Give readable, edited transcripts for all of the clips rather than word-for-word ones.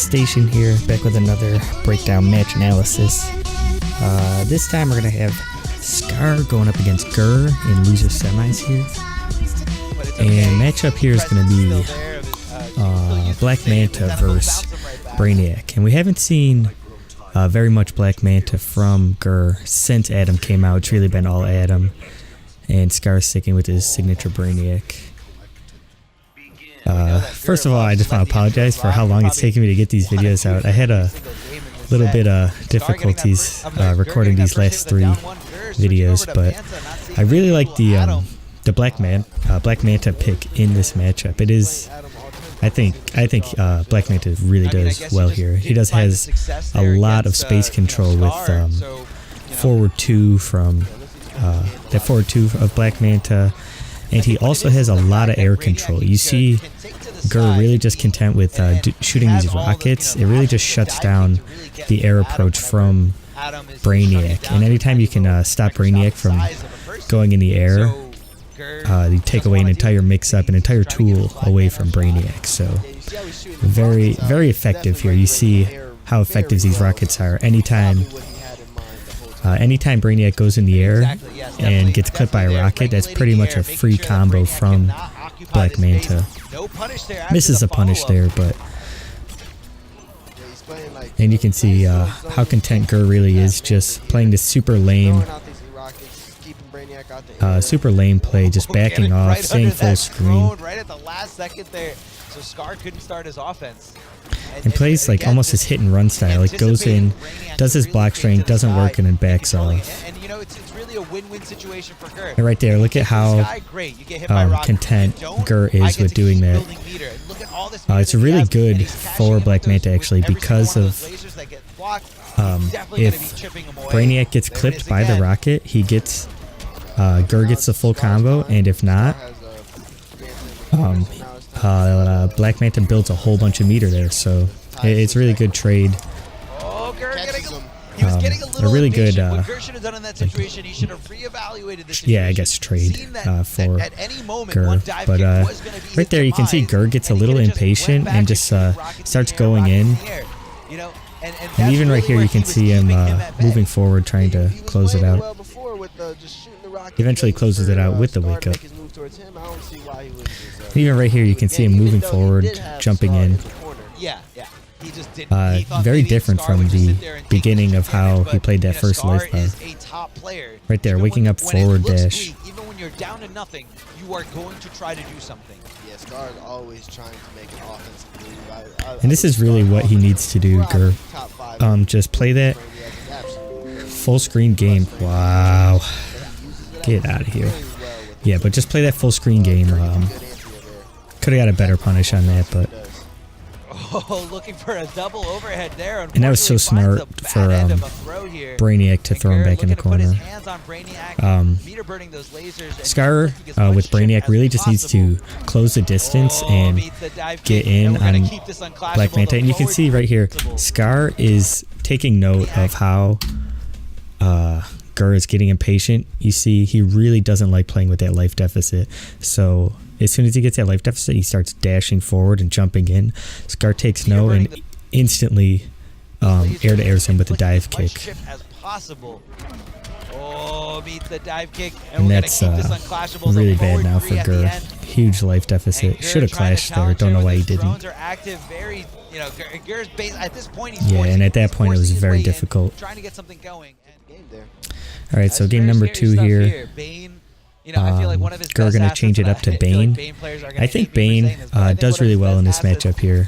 Station here, back with another breakdown match analysis. This time we're going to have Scar going up against Gur in loser semis here. And matchup here is going to be Black Manta versus Brainiac. And we haven't seen very much Black Manta from Gur since Adam came out. It's really been all Adam. And Scar sticking with his signature Brainiac. First of all, I just want to apologize for how long it's taken me to get these videos out. I had a little bit of difficulties recording these last 3 videos, but I really like the Black Manta pick in this matchup. It is, I think Black Manta really does well here. He has a lot of space control with forward 2 from the forward 2 of Black Manta. And he also has a lot of air control. You see Gur really just content with shooting these rockets. It really just shuts down the air approach from Brainiac. And anytime you can stop Brainiac from going in the air, you take away an entire mix-up, an entire tool away from Brainiac. So very, very effective here. You see how effective these rockets are. Anytime Brainiac goes in the air and gets clipped by a rocket, that's pretty much a free combo from Black Manta. Misses a punish there, but... And you can see how content Gur really is, just playing this super lame play, just backing off, staying full screen. So Scar couldn't start his offense. And plays like almost his hit and run style. Like goes in, does his block strength, doesn't work, and then backs off. And you know, it's really a win-win situation for Gur. And right there, look at how content Gur is with doing that. It's really good for Black Manta actually, because of if Brainiac gets clipped by the rocket, he gets Gur gets the full combo, and if not, Black Manta builds a whole bunch of meter there, so it's a really good trade. A really good, yeah, I guess trade for Gur. But right there you can see Gur gets a little impatient and just starts going in. And even right here you can see him moving forward, trying to close it out. Eventually closes it out with the wake up. And even right here you can see him moving forward, jumping in. Very different from the beginning of how he played that first life bar. Right there, waking up forward dash. Even when you're down to nothing, you are going to try to do something. Yeah, Scar is always trying to make an offensive move. And this is really what he needs to do, Gur. Just play that full screen game. Wow. Get out of here. Yeah, but just play that full screen game. Could have got a better punish on that, but... Oh, looking for a double overhead there. And that was so smart for Brainiac to throw him back in the corner. Scar with Brainiac really just needs to close the distance and get in on Black Manta. And you can see right here, Scar is taking note of how Gur is getting impatient. You see, he really doesn't like playing with that life deficit. So as soon as he gets that life deficit, he starts dashing forward and jumping in. Scar takes note and instantly air-to-airs him with a dive kick. And that's really bad now for Gur. Huge life deficit. Should have clashed there. Don't know why he didn't. Yeah, and at that point it was very difficult. Alright, so game number 2 here. Gur gonna change it up to Bane. I think Bane does really well in this matchup here.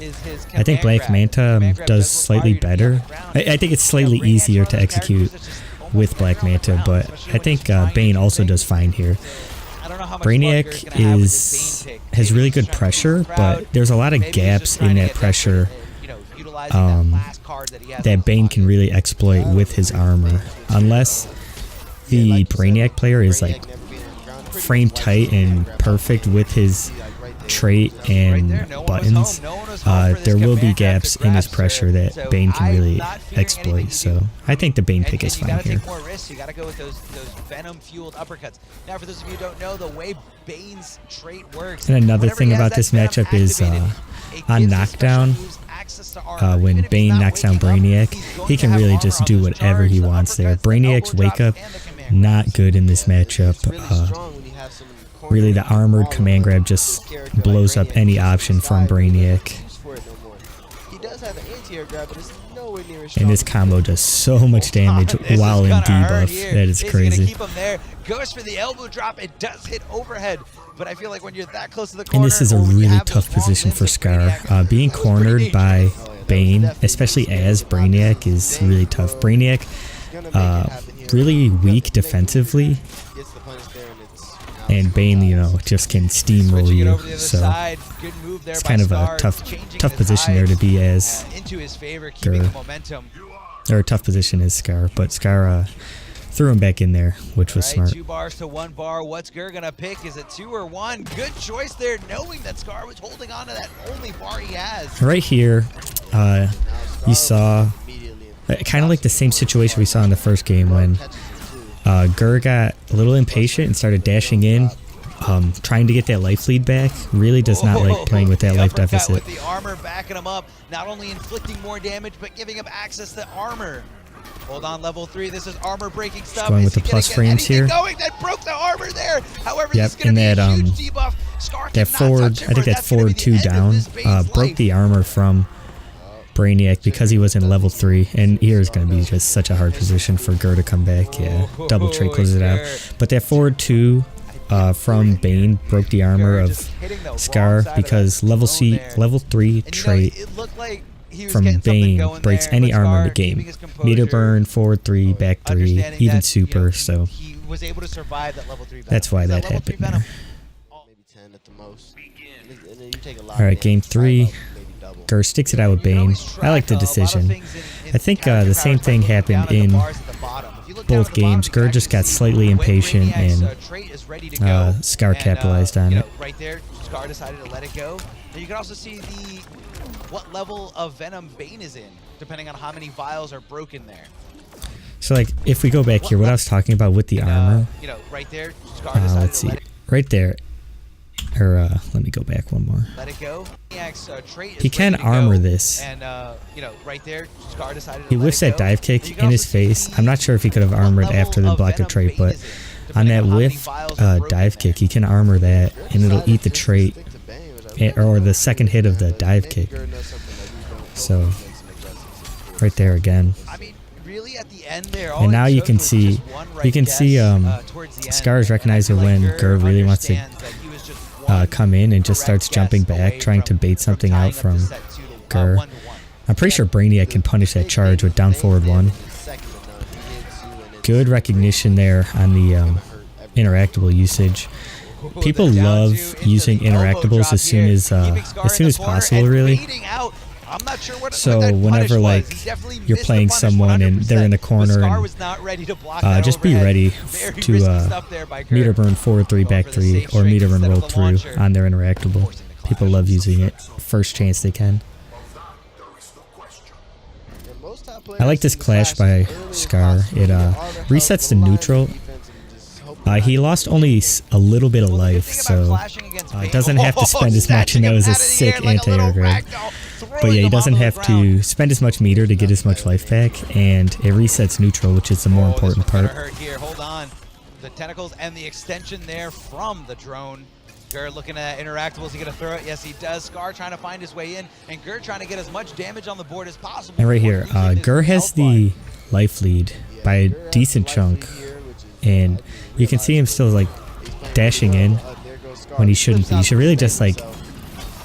I think Black Manta does slightly better. I think it's slightly easier to execute with Black Manta, but I think Bane also does fine here. Brainiac has really good pressure, but there's a lot of gaps in that pressure that Bane can really exploit with his armor. Unless the Brainiac player is like frame tight and perfect with his trait and buttons, there will be gaps in his pressure that Bane can really exploit. So I think the Bane pick is fine here. You gotta go with those venom-fueled uppercuts. Now, for those of you who don't know, the way Bane's trait works. And another thing about this matchup is on knockdown, when Bane knocks down Brainiac, he can really just do whatever he wants there. Brainiac's wake up, not good in this matchup. Really, the armored command grab just blows up any option from Brainiac. And this combo does so much damage while in debuff. That is crazy. Goes for the elbow drop. It does hit overhead, but I feel like when you're that close to the corner, and this is a really tough position for Scar. Being cornered by Bane, especially as Brainiac, is really tough. Brainiac, really weak defensively, and Bane, you know, just can steamroll you. So it's kind of a tough position there to be as Gur, or a tough position as Scar. But Scar threw him back in there, which was smart. 2 bars to 1 bar. What's Gur gonna pick? Is it 2 or 1? Good choice there, knowing that Scar was holding on to that only bar he has. Right here, you saw kind of like the same situation we saw in the first game when Gur got a little impatient and started dashing in, trying to get that life lead back. Really does not like playing with that life deficit. With the armor backing him up, not only inflicting more damage, but giving him access to armor. Hold on, level 3. This is armor breaking stuff. Going with the plus frames here. Going? That broke the armor there. However, yep, and that that forward, I think that forward 2 down broke the armor from Brainiac because he was in level 3, and here is going to be just such a hard position for Gur to come back. Yeah, double trait closes it out. But that forward 2 from Bane broke the armor of Scar because level 3 trait from Bane breaks any armor in the game. Meter burn, forward 3, back 3, even super. So that's why that happened there. Alright, game 3. Gur sticks it out with Bane. I like the decision. I think the same thing happened in both games. Gur just got slightly impatient and Scar capitalized on it. Right there, Scar decided to let it go. Now you can also see what level of Venom Bane is in, depending on how many vials are broken there. So like, if we go back here, what I was talking about with the armor, right there, Scar decided let's see, right there, or let me go back one more. Let it go. He can armor this. And right there, Scar decided to he whiffs that dive kick in his face. I'm not sure if he could have armored after the block of trait, but on that whiff dive kick, he can armor that, and it'll eat the trait, or the second hit of the dive kick. So right there again. And now you can see Scar is recognizing when Gur really wants to come in and just starts jumping back, trying to bait something out from Gur. I'm pretty sure Brainiac can punish that charge with down forward 1. Good recognition there on the interactable usage. People love using interactables as soon as possible, really. So whenever like you're playing someone and they're in the corner, and just be ready to meter burn forward 3, back 3, or meter burn roll through on their interactable. People love using it first chance they can. I like this clash by Scar. It resets to neutral. He lost only a little bit of life, so doesn't have to spend as much, and that was a sick anti-air grab. But yeah, he doesn't have to spend as much meter to get as much life back, and it resets neutral, which is the more important part. Hold on. The tentacles and the extension there from the drone. Gur looking at interactables. Is he gonna throw it? Yes, he does. Scar trying to find his way in, and Gur trying to get as much damage on the board as possible. And right here, Gur has the life lead by a decent chunk, and you can see him still like dashing in when he shouldn't be. You should really just like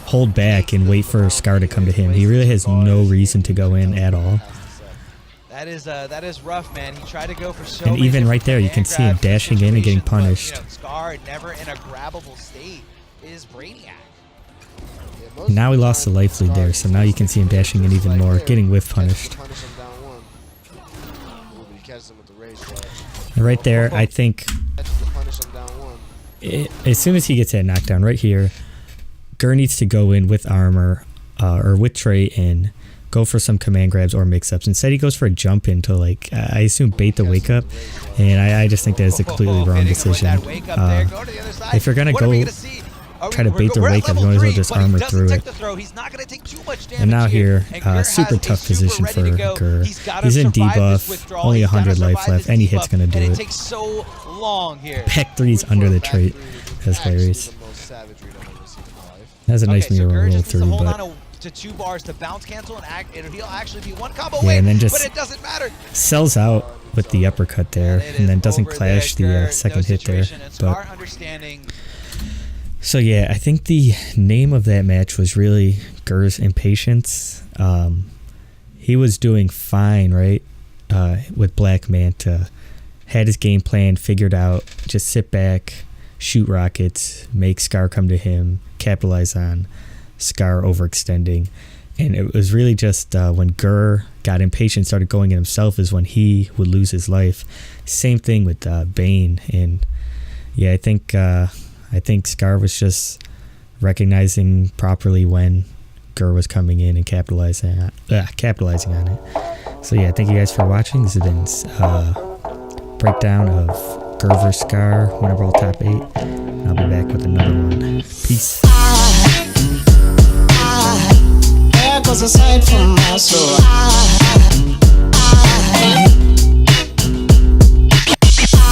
hold back and wait for Scar to come to him. He really has no reason to go in at all. That is rough, man. He tried to go for so and even right there, you can see him dashing in and getting punished. Scar never in a grabbable state is Brainiac. Now he lost the life lead there, so now you can see him dashing in even more, getting whiff punished. And right there, I think as soon as he gets that knockdown right here, Gur needs to go in with armor or with trait and go for some command grabs or mix-ups. Instead, he goes for a jump in to, like, I assume bait the wake up, and I just think that is a completely wrong decision. If you're going to go try to bait their way because you might as well just armor through it. And now here, super tough position for Gur. He's in debuff, only 100 life left. Any hit's gonna do it. Pack 3's under the trait. That's hilarious. That's a nice mirror roll through, but to 2 bars to bounce cancel and he'll actually be 1 combo yeah, away, and then just but it doesn't matter. Sells out with the uppercut there, and then doesn't clash the second hit there. But so yeah, I think the name of that match was really Gur's Impatience. He was doing fine, right, with Black Manta. Had his game plan figured out. Just sit back, shoot rockets, make Scar come to him, capitalize on Scar overextending. And it was really just when Gur got impatient, started going at himself, is when he would lose his life. Same thing with Bane. And yeah, I think Scar was just recognizing properly when Gur was coming in and capitalizing on it. So yeah, thank you guys for watching. This has been breakdown of Gur vs Scar, winner Brawl top 8. I'll be back with another one. Peace. There goes a sight from my soul.